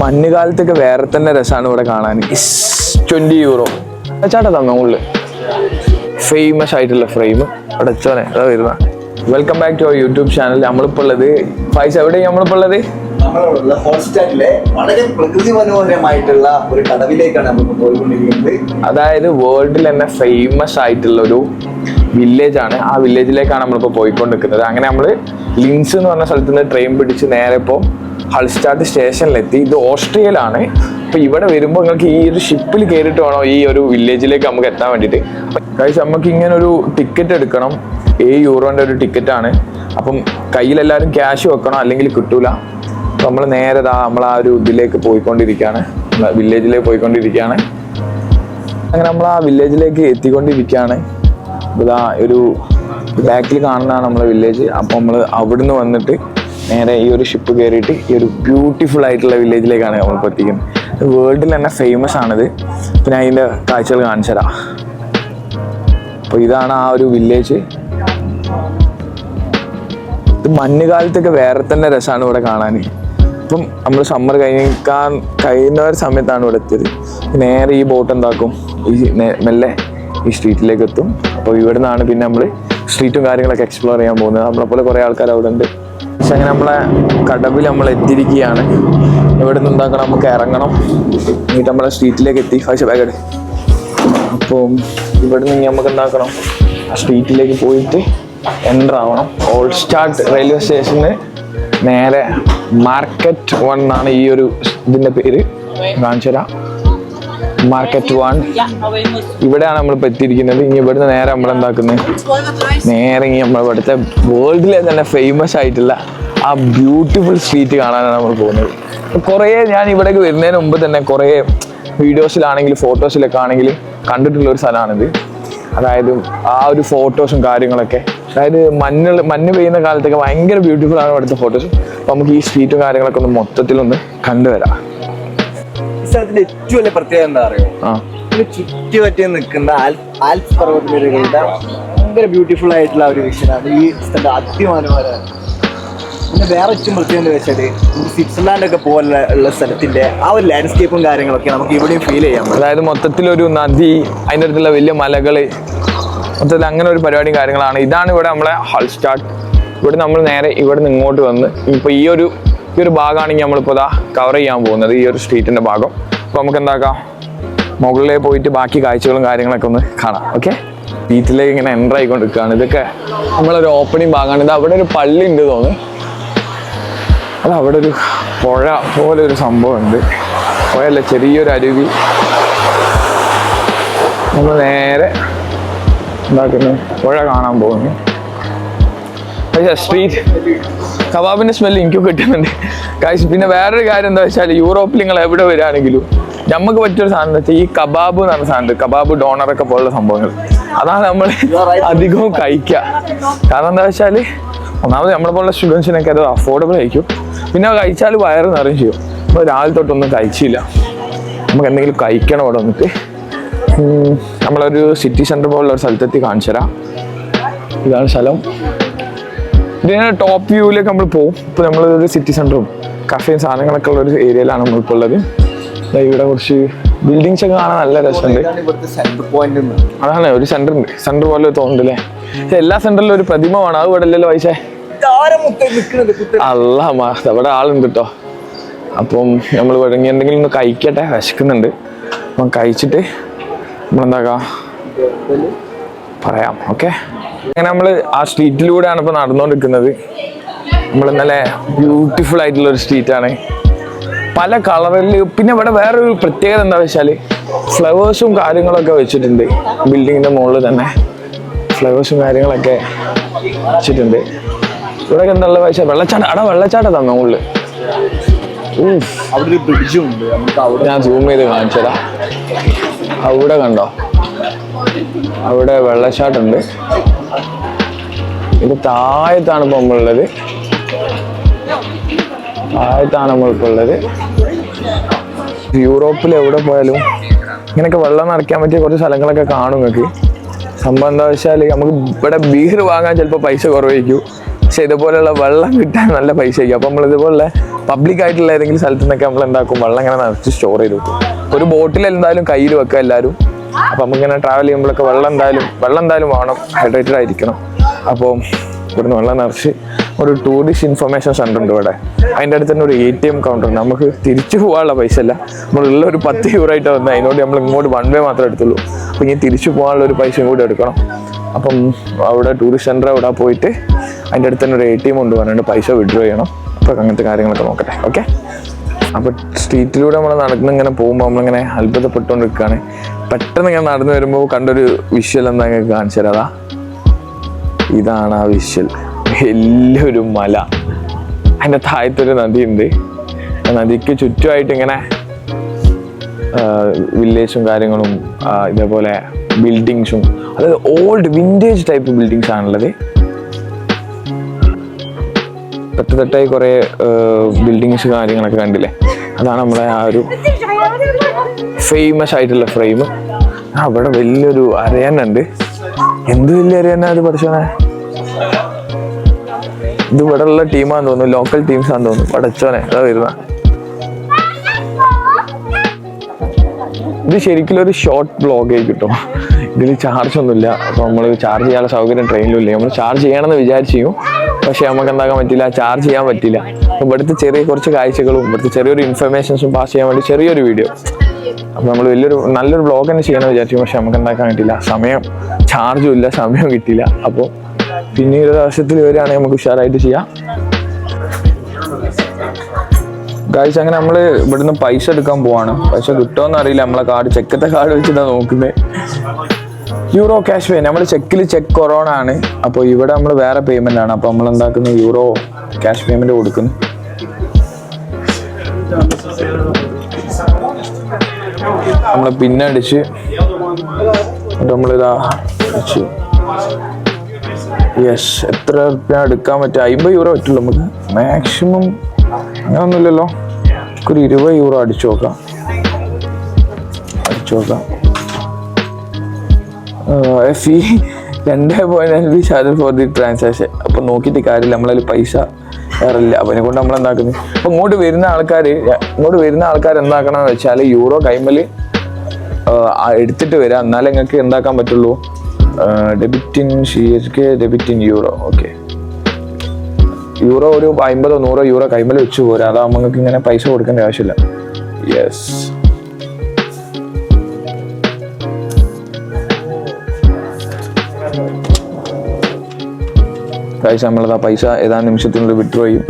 മഞ്ഞുകാലത്തൊക്കെ വേറെ തന്നെ രസമാണ് ഇവിടെ കാണാൻ. €20 ചേട്ടാ തന്ന ഉള്ളിൽ ഫേമസ് ആയിട്ടുള്ള ഫ്രെയിം അവിടെ വെച്ചോനെ അതാ വരുന്ന. Welcome back to our YouTube channel. നമ്മളിപ്പോൾ ഉള്ളത് ഫൈസ് എവിടെയാണ് നമ്മളിപ്പോൾ ഉള്ളത്? വളരെ പ്രകൃതി മനോഹരമായിട്ടുള്ള ഒരു കടവിലേക്കാണ് നമ്മൾ പോയിക്കൊണ്ടിരിക്കുന്നത്. അതായത് വേൾഡിൽ തന്നെ ഫേമസ് ആയിട്ടുള്ള ഒരു വില്ലേജ് ആണ്. ആ വില്ലേജിലേക്കാണ് നമ്മളിപ്പോൾ പോയിക്കൊണ്ടിരിക്കുന്നത്. അങ്ങനെ നമ്മൾ ലിൻസ് എന്ന് പറഞ്ഞ സ്ഥലത്ത് നിന്ന് ട്രെയിൻ പിടിച്ച് നേരെ ഇപ്പോൾ ഹൾസ്റ്റാഡ് സ്റ്റേഷനിലെത്തി. ഇത് ഓസ്ട്രിയയിലാണ്. അപ്പോൾ ഇവിടെ വരുമ്പോൾ നിങ്ങൾക്ക് ഈ ഒരു ഷിപ്പിൽ കയറിയിട്ട് വേണം ഈ ഒരു വില്ലേജിലേക്ക് നമുക്ക് എത്താൻ വേണ്ടിയിട്ട്. ഗൈസ് നമുക്ക് ഇങ്ങനെ ഒരു ടിക്കറ്റ് എടുക്കണം. €7 ഒരു ടിക്കറ്റാണ്. അപ്പം കയ്യിലെല്ലാവരും ക്യാഷ് വെക്കണം, അല്ലെങ്കിൽ കിട്ടൂല. നമ്മൾ നേരെ നമ്മൾ ആ ഒരു ഇതിലേക്ക് പോയിക്കൊണ്ടിരിക്കുകയാണ്, വില്ലേജിലേക്ക് പോയിക്കൊണ്ടിരിക്കുകയാണ്. അങ്ങനെ നമ്മൾ ആ വില്ലേജിലേക്ക് എത്തിക്കൊണ്ടിരിക്കുകയാണ്. ഇതാ ഒരു ബാക്കിൽ കാണുന്നതാണ് നമ്മളെ വില്ലേജ്. അപ്പോൾ നമ്മൾ അവിടുന്ന് വന്നിട്ട് നേരെ ഈ ഒരു ഷിപ്പ് കയറിയിട്ട് ഈ ഒരു ബ്യൂട്ടിഫുൾ ആയിട്ടുള്ള വില്ലേജിലേക്കാണ് നമ്മളിപ്പോൾ എത്തിക്കുന്നത്. വേൾഡിൽ തന്നെ ഫേമസ് ആണിത്. പിന്നെ അതിൻ്റെ കാഴ്ചകൾ കാണിച്ചു തരാം. അപ്പോൾ ഇതാണ് ആ ഒരു വില്ലേജ്. ഇത് മഞ്ഞുകാലത്തൊക്കെ വേറെ തന്നെ രസമാണ് ഇവിടെ കാണാൻ. ഇപ്പം നമ്മൾ സമ്മർ കഴിയുന്ന ഒരു സമയത്താണ് ഇവിടെ എത്തിയത്. നേരെ ഈ ബോട്ട് എന്താക്കും, ഈ മെല്ലെ ഈ സ്ട്രീറ്റിലേക്ക് എത്തും. അപ്പോൾ ഇവിടെ നിന്നാണ് പിന്നെ നമ്മൾ സ്ട്രീറ്റും കാര്യങ്ങളൊക്കെ എക്സ്പ്ലോർ ചെയ്യാൻ പോകുന്നത്. നമ്മളെപ്പോലെ കുറേ ആൾക്കാർ അവിടെ ഉണ്ട്. പക്ഷെ അങ്ങനെ നമ്മളെ കടവിൽ നമ്മൾ എത്തിയിരിക്കുകയാണ്. ഇവിടെ നിന്ന് എന്താക്കണം, നമുക്ക് ഇറങ്ങണം. എന്നിട്ട് നമ്മളെ സ്ട്രീറ്റിലേക്ക് എത്തി. ഫൈസ് ബാഗഡ്. അപ്പം ഇവിടെ നിന്ന് നമുക്ക് എന്താക്കണം, ആ സ്ട്രീറ്റിലേക്ക് പോയിട്ട് എൻ്റർ ആവണം. ഓൾസ്റ്റാഡ് റെയിൽവേ സ്റ്റേഷന് നേരെ മാർക്കറ്റ് 1 എന്നാണ് ഈ ഒരു ഇതിൻ്റെ പേര്. കാണിച്ചു തരാം. മാർക്കറ്റ് 1 ഇവിടെയാണ് നമ്മളിപ്പോൾ എത്തിയിരിക്കുന്നത്. ഇനി ഇവിടുന്ന് നേരെ നമ്മളെന്താക്കുന്നത്, നേരെ ഇനി നമ്മൾ ഇവിടുത്തെ വേൾഡിലെ തന്നെ ഫേമസ് ആയിട്ടുള്ള ആ ബ്യൂട്ടിഫുൾ സ്ട്രീറ്റ് കാണാനാണ് നമ്മൾ പോകുന്നത്. കുറേ ഞാൻ ഇവിടേക്ക് വരുന്നതിന് മുമ്പ് തന്നെ കുറേ വീഡിയോസിലാണെങ്കിലും ഫോട്ടോസിലൊക്കെ ആണെങ്കിലും കണ്ടിട്ടുള്ള ഒരു സ്ഥലമാണിത്. അതായത് ആ ഒരു ഫോട്ടോസും കാര്യങ്ങളൊക്കെ, അതായത് മഞ്ഞ് പെയ്യുന്ന കാലത്തൊക്കെ ഭയങ്കര ബ്യൂട്ടിഫുൾ ആണ് ഇവിടുത്തെ ഫോട്ടോസ്. അപ്പോൾ നമുക്ക് ഈ സ്ട്രീറ്റും കാര്യങ്ങളൊക്കെ ഒന്ന് മൊത്തത്തിലൊന്ന് കണ്ടുവരാം. ഈ സ്ഥലത്തിന്റെ ഏറ്റവും വലിയ പ്രത്യേകത എന്താ പറയുക, ചുറ്റുപറ്റി നിൽക്കുന്ന ആൽപ്സ് പർവ്വതനിരകളുടെ ഭയങ്കര ബ്യൂട്ടിഫുൾ ആയിട്ടുള്ള ഒരു വിഷനാണ് ഈ സ്ഥലം. അതിമനോഹരമാണ്. പിന്നെ വേറെ ഏറ്റവും പ്രത്യേകത എന്ന് വെച്ചാൽ സ്വിറ്റ്സർലാൻഡ് ഒക്കെ പോലെ ഉള്ള സ്ഥലത്തിന്റെ ആ ഒരു ലാൻഡ്സ്കേപ്പും കാര്യങ്ങളൊക്കെ നമുക്ക് ഇവിടെയും ഫീൽ ചെയ്യാം. അതായത് മൊത്തത്തിലൊരു നദി, അതിൻ്റെ അടുത്തുള്ള വലിയ മലകള്, മൊത്തത്തിൽ അങ്ങനെ ഒരു പരിപാടിയും കാര്യങ്ങളാണ്. ഇതാണ് ഇവിടെ നമ്മളെ ഹൾസ്റ്റാഡ്. ഇവിടെ നമ്മൾ നേരെ ഇവിടെ നിന്ന് ഇങ്ങോട്ട് വന്ന് ഇപ്പോൾ ഈ ഒരു ഭാഗമാണെങ്കിൽ നമ്മളിപ്പോൾ കവർ ചെയ്യാൻ പോകുന്നത്, ഈ ഒരു സ്ട്രീറ്റിൻ്റെ ഭാഗം. അപ്പോൾ നമുക്ക് എന്താക്കാം, മുകളിലേക്ക് പോയിട്ട് ബാക്കി കാഴ്ചകളും കാര്യങ്ങളൊക്കെ ഒന്ന് കാണാം. ഓക്കെ, സ്ട്രീറ്റിലേക്ക് ഇങ്ങനെ എൻ്റർ ആയിക്കൊണ്ടിരിക്കുകയാണ്. ഇതൊക്കെ നമ്മളൊരു ഓപ്പണിങ് ഭാഗമാണ്. ഇത് അവിടെ ഒരു പള്ളി ഉണ്ട് തോന്നുന്നു. അത് അവിടെ ഒരു പുഴ പോലെ ഒരു സംഭവം ഉണ്ട്. പുഴയല്ല, ചെറിയൊരു അരുവി. നമ്മൾ നേരെ എന്താക്കുന്നു, പുഴ കാണാൻ പോകുന്നു. പക്ഷേ സ്ട്രീറ്റ് കബാബിൻ്റെ സ്മെല്ല് എനിക്കും കിട്ടുന്നുണ്ട് കാശ്. പിന്നെ വേറൊരു കാര്യം എന്താ വെച്ചാൽ, യൂറോപ്പിൽ നിങ്ങൾ എവിടെ വരികയാണെങ്കിലും നമുക്ക് പറ്റിയൊരു സാധനം എന്താ വെച്ചാൽ ഈ കബാബ് എന്ന് പറഞ്ഞ സാധനം, കബാബ് ഡോണറൊക്കെ പോലുള്ള സംഭവങ്ങൾ, അതാണ് നമ്മൾ അധികവും കഴിക്കുക. കാരണം എന്താ വെച്ചാൽ, ഒന്നാമത് നമ്മളെപ്പോലുള്ള സ്റ്റുഡൻസിനൊക്കെ അത് അഫോർഡബിൾ ആയിരിക്കും. പിന്നെ കഴിച്ചാൽ വയറ് നിറയും ചെയ്യും. നമ്മൾ രാവിലെ തൊട്ടൊന്നും കഴിച്ചില്ല, നമുക്ക് എന്തെങ്കിലും കഴിക്കണം. ഇവിടെ വന്നിട്ട് നമ്മളൊരു സിറ്റി സെൻറ്റർ പോലുള്ള ഒരു സ്ഥലത്തെത്തി കാണിച്ചു തരാം. ഇതാണ് സ്ഥലം. ഇതിന് ടോപ്പ് വ്യൂവിലേക്ക് നമ്മൾ പോകും. ഇപ്പോൾ നമ്മളൊരു സിറ്റി സെൻറ്ററും കഫേയും സാധനങ്ങളൊക്കെ ഉള്ള ഒരു ഏരിയയിലാണ് നമ്മളിപ്പോൾ ഉള്ളത്. ഇവിടെ കുറച്ച് ബിൽഡിങ്സ് ഒക്കെ കാണാൻ നല്ല രസമുണ്ട്. അതാണ് ഒരു സെൻറ്റർ ഉണ്ട്, സെൻറ്റർ പോലെ തോന്നുന്നുണ്ട് അല്ലേ. എല്ലാ സെൻറ്ററിലും ഒരു പ്രതിമ വേണം. അത് ഇവിടെ അല്ലല്ലോ പൈസ. അല്ല അവിടെ ആളുണ്ട് കേട്ടോ. അപ്പം നമ്മൾ ഇറങ്ങി എന്തെങ്കിലും ഒന്ന് കഴിക്കട്ടെ, വിശക്കുന്നുണ്ട്. അപ്പം കഴിച്ചിട്ട് നമ്മളെന്താക്കാം പറയാം. ഓക്കെ, അങ്ങനെ നമ്മൾ ആ സ്ട്രീറ്റിലൂടെയാണ് ഇപ്പോൾ നടന്നുകൊണ്ടിരിക്കുന്നത്. നമ്മൾ ഇന്നലെ ബ്യൂട്ടിഫുൾ ആയിട്ടുള്ള ഒരു സ്ട്രീറ്റാണ്, പല കളറിൽ. പിന്നെ ഇവിടെ വേറൊരു പ്രത്യേകത എന്താ വെച്ചാൽ, ഫ്ലവേഴ്സും കാര്യങ്ങളൊക്കെ വെച്ചിട്ടുണ്ട്. ബിൽഡിങ്ങിൻ്റെ മുകളിൽ തന്നെ ഫ്ലവേഴ്സും കാര്യങ്ങളൊക്കെ വെച്ചിട്ടുണ്ട്. ഇവിടെ എന്താ വെച്ചാൽ വെള്ളച്ചാട്ടം തന്നെ മുകളിൽ. അവിടെ ഒരു ബ്രിഡ്ജും ഉണ്ട്. ഞാൻ സൂം ചെയ്ത് കാണിച്ചതാ. അവിടെ കണ്ടോ, അവിടെ വെള്ളച്ചാട്ടമുണ്ട്. ഇത് താഴത്താണ് ഇപ്പോൾ നമ്മളുള്ളത്. യൂറോപ്പിൽ എവിടെ പോയാലും ഇങ്ങനെയൊക്കെ വെള്ളം നിറയ്ക്കാൻ പറ്റിയ കുറച്ച് സ്ഥലങ്ങളൊക്കെ കാണും നിങ്ങൾക്ക്. സംഭവം എന്താ വെച്ചാൽ, നമുക്ക് ഇവിടെ ബീർ വാങ്ങാൻ ചിലപ്പോൾ പൈസ കുറവായിരിക്കും. പക്ഷെ ഇതുപോലെയുള്ള വെള്ളം കിട്ടാൻ നല്ല പൈസ ആയിരിക്കും. അപ്പം നമ്മൾ ഇതുപോലെ പബ്ലിക് ആയിട്ടുള്ള ഏതെങ്കിലും സ്ഥലത്തു നിന്നൊക്കെ നമ്മൾ എന്താക്കും, വെള്ളം ഇങ്ങനെ നിറച്ച് സ്റ്റോർ ചെയ്ത് വെക്കും. ഒരു ബോട്ടിൽ എന്തായാലും കയ്യിൽ വെക്കുക എല്ലാവരും. അപ്പം നമുക്കിങ്ങനെ ട്രാവൽ ചെയ്യുമ്പോഴൊക്കെ വെള്ളം എന്തായാലും വേണം, ഹൈഡ്രേറ്റഡ് ആയിരിക്കണം. അപ്പോൾ ഇവിടുന്ന് വെള്ളം നിറച്ച് ഒരു ടൂറിസ്റ്റ് ഇൻഫർമേഷൻ സെൻ്റർ ഉണ്ട് ഇവിടെ. അതിൻ്റെ അടുത്ത് തന്നെ ഒരു ATM കൗണ്ടർ ഉണ്ട്. നമുക്ക് തിരിച്ചു പോകാനുള്ള പൈസ അല്ല, നമ്മളുള്ള ഒരു 10 euro ആയിട്ട് വന്നത്. അതിനോട് നമ്മൾ ഇങ്ങോട്ട് 1 way മാത്രമേ എടുത്തുള്ളൂ. അപ്പോൾ ഇനി തിരിച്ചു പോകാനുള്ള ഒരു പൈസയും കൂടി എടുക്കണം. അപ്പം അവിടെ ടൂറിസ്റ്റ് സെൻ്റർ അവിടെ പോയിട്ട് അതിൻ്റെ അടുത്ത് തന്നെ ഒരു ATM കൊണ്ട് പറഞ്ഞിട്ട് പൈസ വിഡ്രോ ചെയ്യണം. അപ്പോൾ അങ്ങനത്തെ കാര്യങ്ങളൊക്കെ നോക്കട്ടെ. ഓക്കെ, അപ്പോൾ സ്ട്രീറ്റിലൂടെ നമ്മൾ ഇങ്ങനെ പോകുമ്പോൾ നമ്മളിങ്ങനെ അത്ഭുതപ്പെട്ടുകൊണ്ട് നിൽക്കുകയാണ്. പെട്ടെന്ന് ഇങ്ങനെ നടന്നു വരുമ്പോൾ കണ്ടൊരു വിഷ്വൽ എന്താ കാണിച്ചു തരാം. അതാ ഇതാണ് ആ വിഷ്വൽ. വലിയൊരു മല, അതിൻ്റെ താഴത്തൊരു നദിയുണ്ട്. ആ നദിക്ക് ചുറ്റുമായിട്ട് ഇങ്ങനെ വില്ലേജും കാര്യങ്ങളും ഇതേപോലെ ബിൽഡിങ്സും, അതായത് ഓൾഡ് വിൻറ്റേജ് ടൈപ്പ് ബിൽഡിങ്സ് ആണുള്ളത്. തട്ടായി കുറേ ബിൽഡിങ്സ് കാര്യങ്ങളൊക്കെ കണ്ടില്ലേ, അതാണ് നമ്മളെ ആ ഒരു ഫേമസ് ആയിട്ടുള്ള ഫ്രെയിം. അവിടെ വലിയൊരു അരയനുണ്ട്. എന്ത് വലിയ അരയന അത് പഠിച്ചോനെ. ഇത് ഇവിടെ ഉള്ള ടീമാന്ന് തോന്നുന്നു, ലോക്കൽ ടീംസാന്ന് തോന്നുന്നു. പഠിച്ചോനെ അതാ വരുന്ന. ഇത് ശരിക്കും ഒരു ഷോർട്ട് വ്ളോഗ് ആയി കിട്ടും. ഇതിൽ ചാർജ് ഒന്നുമില്ല. അപ്പോൾ നമ്മൾ ചാർജ് ചെയ്യാനുള്ള സൗകര്യം ട്രെയിനിലും ഇല്ല. നമ്മൾ ചാർജ് ചെയ്യണമെന്ന് വിചാരിച്ചു, പക്ഷെ നമുക്ക് എന്താക്കാൻ പറ്റില്ല, ചാർജ് ചെയ്യാൻ പറ്റില്ല. ഇവിടുത്തെ കുറച്ച് കാഴ്ചകളും ഇവിടുത്തെ ചെറിയൊരു ഇൻഫർമേഷൻസും പാസ് ചെയ്യാൻ വേണ്ടി ചെറിയൊരു വീഡിയോ. അപ്പോൾ നമ്മൾ നല്ലൊരു വ്ളോഗ് തന്നെ ചെയ്യണമെന്ന് വിചാരിച്ചു, പക്ഷെ നമുക്ക് എന്താക്കാൻ പറ്റില്ല. ചാർജും ഇല്ല, സമയം കിട്ടിയില്ല. അപ്പോൾ പിന്നീട് ഒരു ദിവസത്തിൽ വരികയാണെങ്കിൽ നമുക്ക് ഉഷാറായിട്ട് ചെയ്യാം. ഗൈസ്, അങ്ങനെ നമ്മൾ ഇവിടുന്ന് പൈസ എടുക്കാൻ പോവാണ്. പൈസ കിട്ടുമോന്ന് അറിയില്ല. നമ്മളെ ചെക്കത്തെ കാർഡ് വെച്ചിട്ടാണ് നോക്കുന്നത്. Euro cash pay. നമ്മൾ ചെക്ക് കൊറോണ ആണ്. അപ്പോൾ ഇവിടെ നമ്മൾ വേറെ പേയ്മെന്റ് ആണ്. അപ്പോൾ നമ്മൾ എന്താക്കുന്നത്, യൂറോ ക്യാഷ് പേയ്മെന്റ് കൊടുക്കുന്നു. നമ്മൾ പിന്നടിച്ച് നമ്മളിതാ അടിച്ച്. യെസ്, എത്ര റുപ്യ എടുക്കാൻ പറ്റുക? 50 euro പറ്റുള്ളൂ നമുക്ക് മാക്സിമം. അങ്ങനൊന്നുമില്ലല്ലോ, ഒരു 20 euro അടിച്ചു നോക്കാം. ഫീ 2.5 ചാർജ് ഫോർ ദി ട്രാൻസാക്ഷൻ. അപ്പോൾ നോക്കിയിട്ട് കാര്യമില്ല, നമ്മളതിൽ പൈസ വേറില്ല. അപ്പോൾ അതിനെ കൊണ്ട് നമ്മൾ എന്താക്കുന്നത്, അപ്പോൾ ഇങ്ങോട്ട് വരുന്ന ആൾക്കാർ എന്താക്കണമെന്ന് വെച്ചാൽ യൂറോ കൈമൽ എടുത്തിട്ട് വരിക. എന്നാലേ നിങ്ങൾക്ക് എന്താക്കാൻ പറ്റുള്ളൂ, debit in CHK, debit in euro. Okay, euro ഒരു 50 or 100 euro കൈമൽ വെച്ച് പോരാ. അതാകുമ്പോൾ നിങ്ങൾക്ക് ഇങ്ങനെ പൈസ കൊടുക്കേണ്ട ആവശ്യമില്ല. യെസ്, ഗൈസ്, നമ്മളത് ആ പൈസ ഏതാനും നിമിഷത്തിനുള്ളിൽ വിഡ്രോ ചെയ്യും.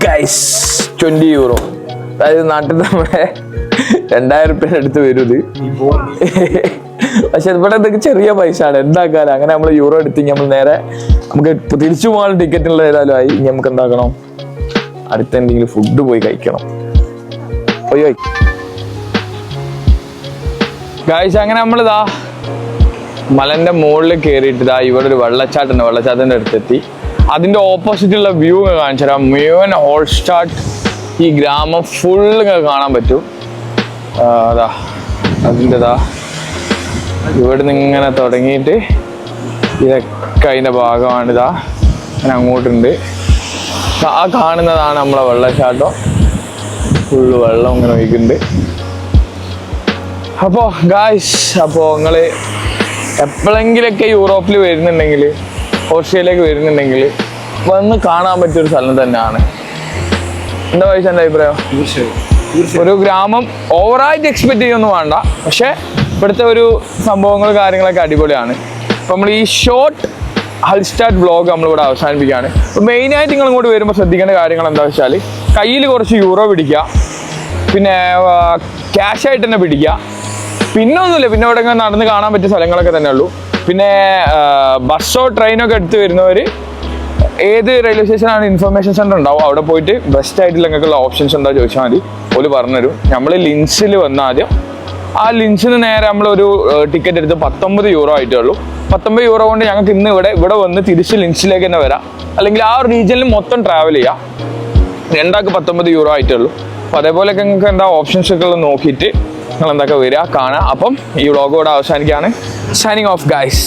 ഗൈസ്, 20 euro, അതായത് നാട്ടിൽ നമ്മുടെ 2000 റുപ്യ അടുത്ത് വരും ഇത്. പക്ഷെ ഇവിടെ എന്തൊക്കെ ചെറിയ പൈസ ആണ്, എന്താക്കാലം. അങ്ങനെ നമ്മൾ യൂറോ എടുത്ത് നമ്മൾ നേരെ നമുക്ക് തിരിച്ചു പോകാനുള്ള ടിക്കറ്റുള്ള ഏതായാലും ആയി. ഇനി നമുക്ക് എന്താക്കണം, അടുത്ത എന്തെങ്കിലും ഫുഡ് പോയി കഴിക്കണം. അയ്യോ ഗൈസ്, അങ്ങനെ നമ്മളിതാ മലന്റെ മുകളിൽ കയറിയിട്ട് ഇവിടെ ഒരു വെള്ളച്ചാട്ടുണ്ട്. വെള്ളച്ചാട്ടത്തിന്റെ അടുത്തെത്തി. അതിന്റെ ഓപ്പോസിറ്റുള്ള വ്യൂ കാണിച്ചു തരാം. മുഴുവൻ ഹോൾസ്റ്റാഡ് ഈ ഗ്രാമം ഫുള്ള് കാണാൻ പറ്റും. അതാ അതിൻ്റെതാ ഇവിടുന്ന് ഇങ്ങനെ തുടങ്ങിയിട്ട് ഇതൊക്കെ അതിൻ്റെ ഭാഗമാണിതാ. അങ്ങനെ അങ്ങോട്ടുണ്ട്. ആ കാണുന്നതാണ് നമ്മളെ വെള്ളച്ചാട്ടം. ഫുള്ള് വെള്ളം ഇങ്ങനെ ഒഴിക്കുന്നുണ്ട്. അപ്പോൾ ഗായ്സ്, അപ്പോൾ നിങ്ങൾ എപ്പോഴെങ്കിലൊക്കെ യൂറോപ്പിൽ വരുന്നുണ്ടെങ്കിൽ, ഓസ്ട്രേലിയയിലേക്ക് വരുന്നുണ്ടെങ്കിൽ വന്ന് കാണാൻ പറ്റിയൊരു സ്ഥലം തന്നെയാണ്. എന്താ പൈസ എൻ്റെ അഭിപ്രായം? ഒരു ഗ്രാമം ഓവറായിട്ട് എക്സ്പെക്ട് ചെയ്യൊന്നും വേണ്ട, പക്ഷെ ഇവിടുത്തെ ഒരു സംഭവങ്ങൾ കാര്യങ്ങളൊക്കെ അടിപൊളിയാണ്. അപ്പോൾ നമ്മൾ ഈ ഷോർട്ട് ഹൾസ്റ്റാഡ് വ്ളോഗ് നമ്മളിവിടെ അവസാനിപ്പിക്കുകയാണ്. അപ്പോൾ മെയിനായിട്ട് നിങ്ങൾ ഇങ്ങോട്ട് വരുമ്പോൾ ശ്രദ്ധിക്കേണ്ട കാര്യങ്ങൾ എന്താ വെച്ചാൽ, കയ്യിൽ കുറച്ച് യൂറോ പിടിക്കുക, പിന്നെ ക്യാഷായിട്ട് തന്നെ പിടിക്കുക. പിന്നെ ഒന്നുമില്ല, പിന്നെ ഇവിടെ നടന്ന് കാണാൻ പറ്റിയ സ്ഥലങ്ങളൊക്കെ തന്നെ ഉള്ളൂ. പിന്നെ ബസ്സോ ട്രെയിനോ ഒക്കെ എടുത്ത് വരുന്നവർ ഏത് റെയിൽവേ സ്റ്റേഷനാണ് ഇൻഫർമേഷൻ സെൻ്റർ ഉണ്ടാവും, അവിടെ പോയിട്ട് ബെസ്റ്റ് ആയിട്ടുള്ള നിങ്ങൾക്കുള്ള ഓപ്ഷൻസ് ഉണ്ടോ ചോദിച്ചാൽ മതി. ഓല് പറഞ്ഞുതരും. നമ്മൾ ലിൻസിൽ വന്ന ആദ്യം ആ ലിൻസിന് നേരെ നമ്മളൊരു ടിക്കറ്റ് എടുത്ത് 19 euro ആയിട്ടേ ഉള്ളൂ. 19 euro കൊണ്ട് ഞങ്ങൾക്ക് ഇന്ന് ഇവിടെ വന്ന് തിരിച്ച് ലിൻസിലേക്ക് തന്നെ വരാം, അല്ലെങ്കിൽ ആ ഒരു റീജിയനിൽ മൊത്തം ട്രാവൽ ചെയ്യാം. രണ്ടാൾക്ക് 19 euro ആയിട്ടേ ഉള്ളൂ. അപ്പോൾ അതേപോലെയൊക്കെ നിങ്ങൾക്ക് എന്താ ഓപ്ഷൻസ് ഒക്കെ നോക്കിയിട്ട് നിങ്ങൾ എന്തൊക്കെ വരിക കാണുക. അപ്പം ഈ വ്ളോഗ് ഇവിടെ അവസാനിക്കുകയാണ്. Signing off guys.